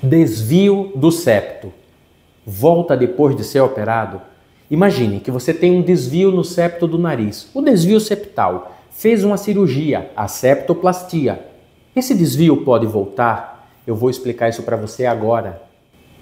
Desvio do septo. Volta depois de ser operado? Imagine que você tem um desvio no septo do nariz, o desvio septal. Fez uma cirurgia, a septoplastia. Esse desvio pode voltar? Eu vou explicar isso para você agora.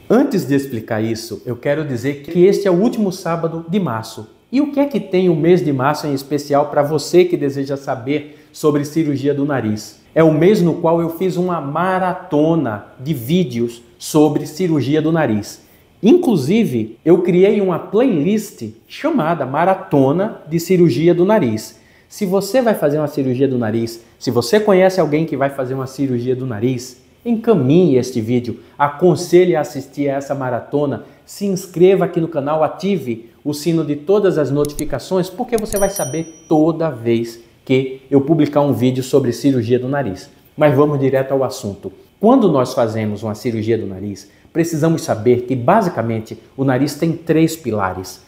Antes de explicar isso, eu quero dizer que este é o último sábado de março. E o que é que tem o mês de março em especial para você que deseja saber sobre cirurgia do nariz? É o mês no qual eu fiz uma maratona de vídeos sobre cirurgia do nariz. Inclusive, eu criei uma playlist chamada Maratona de Cirurgia do Nariz. Se você vai fazer uma cirurgia do nariz, se você conhece alguém que vai fazer uma cirurgia do nariz, encaminhe este vídeo, aconselhe a assistir a essa maratona, se inscreva aqui no canal, ative o sino de todas as notificações, porque você vai saber toda vez que eu publicar um vídeo sobre cirurgia do nariz. Mas vamos direto ao assunto. Quando nós fazemos uma cirurgia do nariz, precisamos saber que basicamente o nariz tem 3 pilares.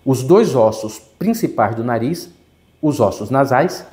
Os 2 ossos principais do nariz, os ossos nasais,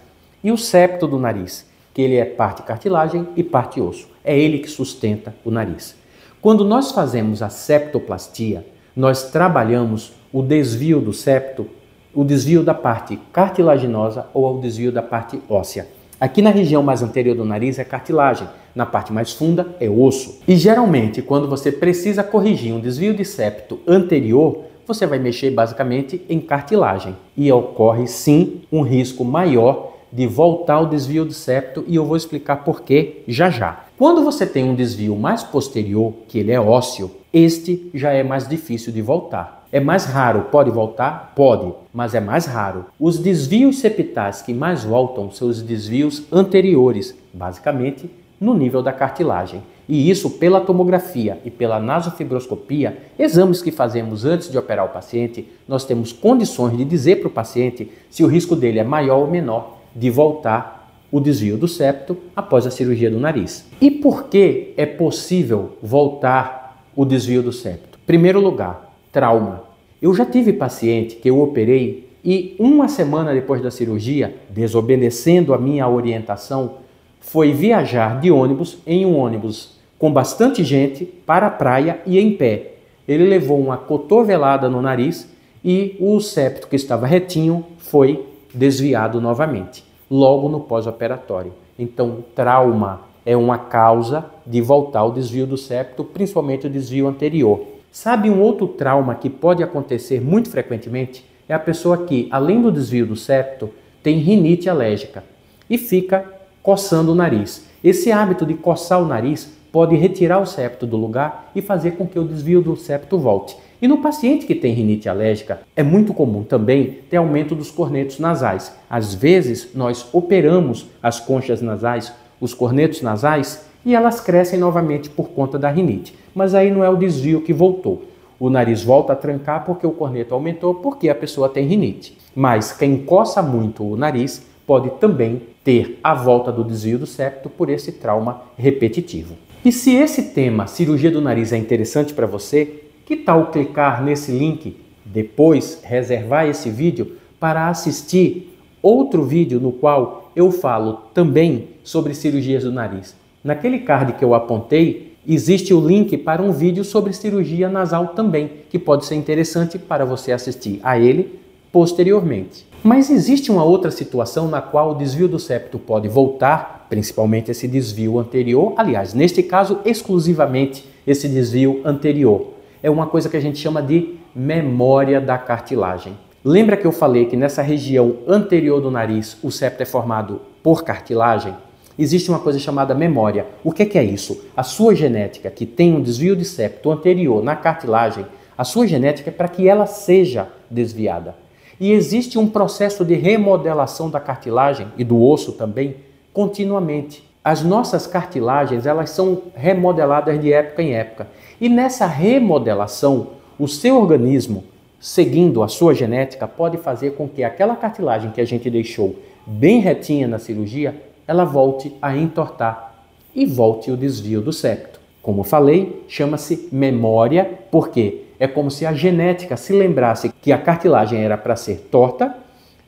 e o septo do nariz, que ele é parte cartilagem e parte osso. É ele que sustenta o nariz. Quando nós fazemos a septoplastia, nós trabalhamos o desvio do septo, o desvio da parte cartilaginosa ou o desvio da parte óssea. Aqui na região mais anterior do nariz é cartilagem, na parte mais funda é osso. E geralmente, quando você precisa corrigir um desvio de septo anterior, você vai mexer basicamente em cartilagem. E ocorre sim um risco maior de voltar ao desvio do septo e eu vou explicar por quê já já. Quando você tem um desvio mais posterior, que ele é ósseo, este já é mais difícil de voltar. É mais raro, pode voltar? Pode, mas é mais raro. Os desvios septais que mais voltam são os desvios anteriores, basicamente no nível da cartilagem. E isso pela tomografia e pela nasofibroscopia, exames que fazemos antes de operar o paciente, nós temos condições de dizer para o paciente se o risco dele é maior ou menor de voltar o desvio do septo após a cirurgia do nariz. E por que é possível voltar o desvio do septo? Primeiro lugar, trauma. Eu já tive paciente que eu operei e uma semana depois da cirurgia, desobedecendo a minha orientação, foi viajar de ônibus em um ônibus com bastante gente para a praia e em pé. Ele levou uma cotovelada no nariz e o septo que estava retinho foi desviado novamente, logo no pós-operatório. Então, trauma é uma causa de voltar o desvio do septo, principalmente o desvio anterior. Sabe um outro trauma que pode acontecer muito frequentemente? É a pessoa que, além do desvio do septo, tem rinite alérgica e fica coçando o nariz. Esse hábito de coçar o nariz pode retirar o septo do lugar e fazer com que o desvio do septo volte. E no paciente que tem rinite alérgica, é muito comum também ter aumento dos cornetos nasais. Às vezes, nós operamos as conchas nasais, os cornetos nasais, e elas crescem novamente por conta da rinite. Mas aí não é o desvio que voltou. O nariz volta a trancar porque o corneto aumentou, porque a pessoa tem rinite. Mas quem coça muito o nariz pode também ter a volta do desvio do septo por esse trauma repetitivo. E se esse tema, cirurgia do nariz, é interessante para você, que tal clicar nesse link, depois reservar esse vídeo para assistir outro vídeo no qual eu falo também sobre cirurgias do nariz. Naquele card que eu apontei, existe o link para um vídeo sobre cirurgia nasal também, que pode ser interessante para você assistir a ele posteriormente. Mas existe uma outra situação na qual o desvio do septo pode voltar, principalmente esse desvio anterior, aliás, neste caso, exclusivamente esse desvio anterior. É uma coisa que a gente chama de memória da cartilagem. Lembra que eu falei que nessa região anterior do nariz o septo é formado por cartilagem? Existe uma coisa chamada memória. O que é isso? A sua genética que tem um desvio de septo anterior na cartilagem, a sua genética é para que ela seja desviada. E existe um processo de remodelação da cartilagem e do osso também continuamente. As nossas cartilagens, elas são remodeladas de época em época. E nessa remodelação, o seu organismo, seguindo a sua genética, pode fazer com que aquela cartilagem que a gente deixou bem retinha na cirurgia, ela volte a entortar e volte o desvio do septo. Como falei, chama-se memória, porque é como se a genética se lembrasse que a cartilagem era para ser torta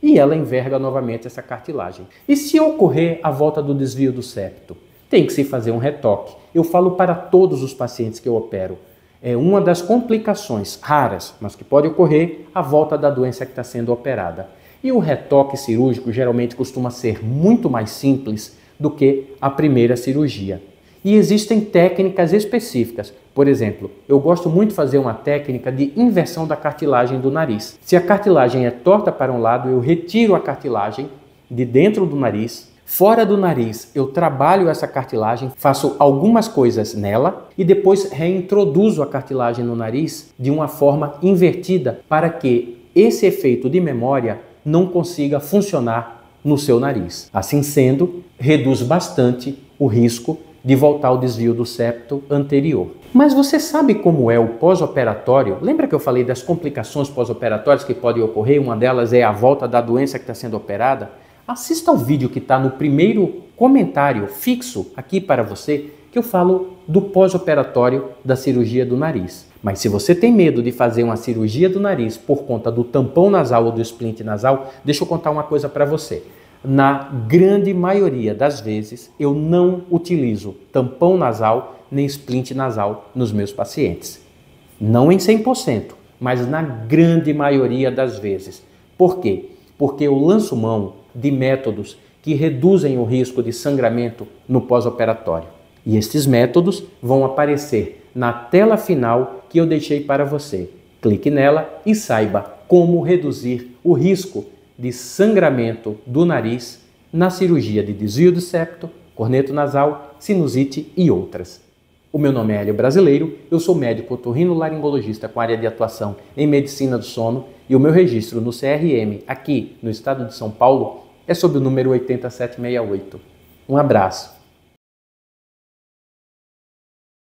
e ela enverga novamente essa cartilagem. E se ocorrer a volta do desvio do septo? tem que se fazer um retoque. Eu falo para todos os pacientes que eu opero. É uma das complicações raras, mas que pode ocorrer, a volta da doença que está sendo operada. E o retoque cirúrgico geralmente costuma ser muito mais simples do que a primeira cirurgia. E existem técnicas específicas. Por exemplo, eu gosto muito de fazer uma técnica de inversão da cartilagem do nariz. Se a cartilagem é torta para um lado, eu retiro a cartilagem de dentro do nariz. Fora do nariz, eu trabalho essa cartilagem, faço algumas coisas nela e depois reintroduzo a cartilagem no nariz de uma forma invertida para que esse efeito de memória não consiga funcionar no seu nariz. Assim sendo, reduz bastante o risco de voltar ao desvio do septo anterior. Mas você sabe como é o pós-operatório? Lembra que eu falei das complicações pós-operatórias que podem ocorrer? Uma delas é a volta da doença que está sendo operada. Assista ao vídeo que está no primeiro comentário fixo aqui para você, que eu falo do pós-operatório da cirurgia do nariz. Mas se você tem medo de fazer uma cirurgia do nariz por conta do tampão nasal ou do splint nasal, deixa eu contar uma coisa para você. Na grande maioria das vezes, eu não utilizo tampão nasal nem splint nasal nos meus pacientes. Não em 100%, mas na grande maioria das vezes. Por quê? Porque eu lanço mão de métodos que reduzem o risco de sangramento no pós-operatório. E estes métodos vão aparecer na tela final que eu deixei para você. Clique nela e saiba como reduzir o risco de sangramento do nariz na cirurgia de desvio do septo, corneto nasal, sinusite e outras. O meu nome é Hélio Brasileiro, eu sou médico otorrinolaringologista com área de atuação em medicina do sono e o meu registro no CRM aqui no estado de São Paulo é sob o número 8768. Um abraço.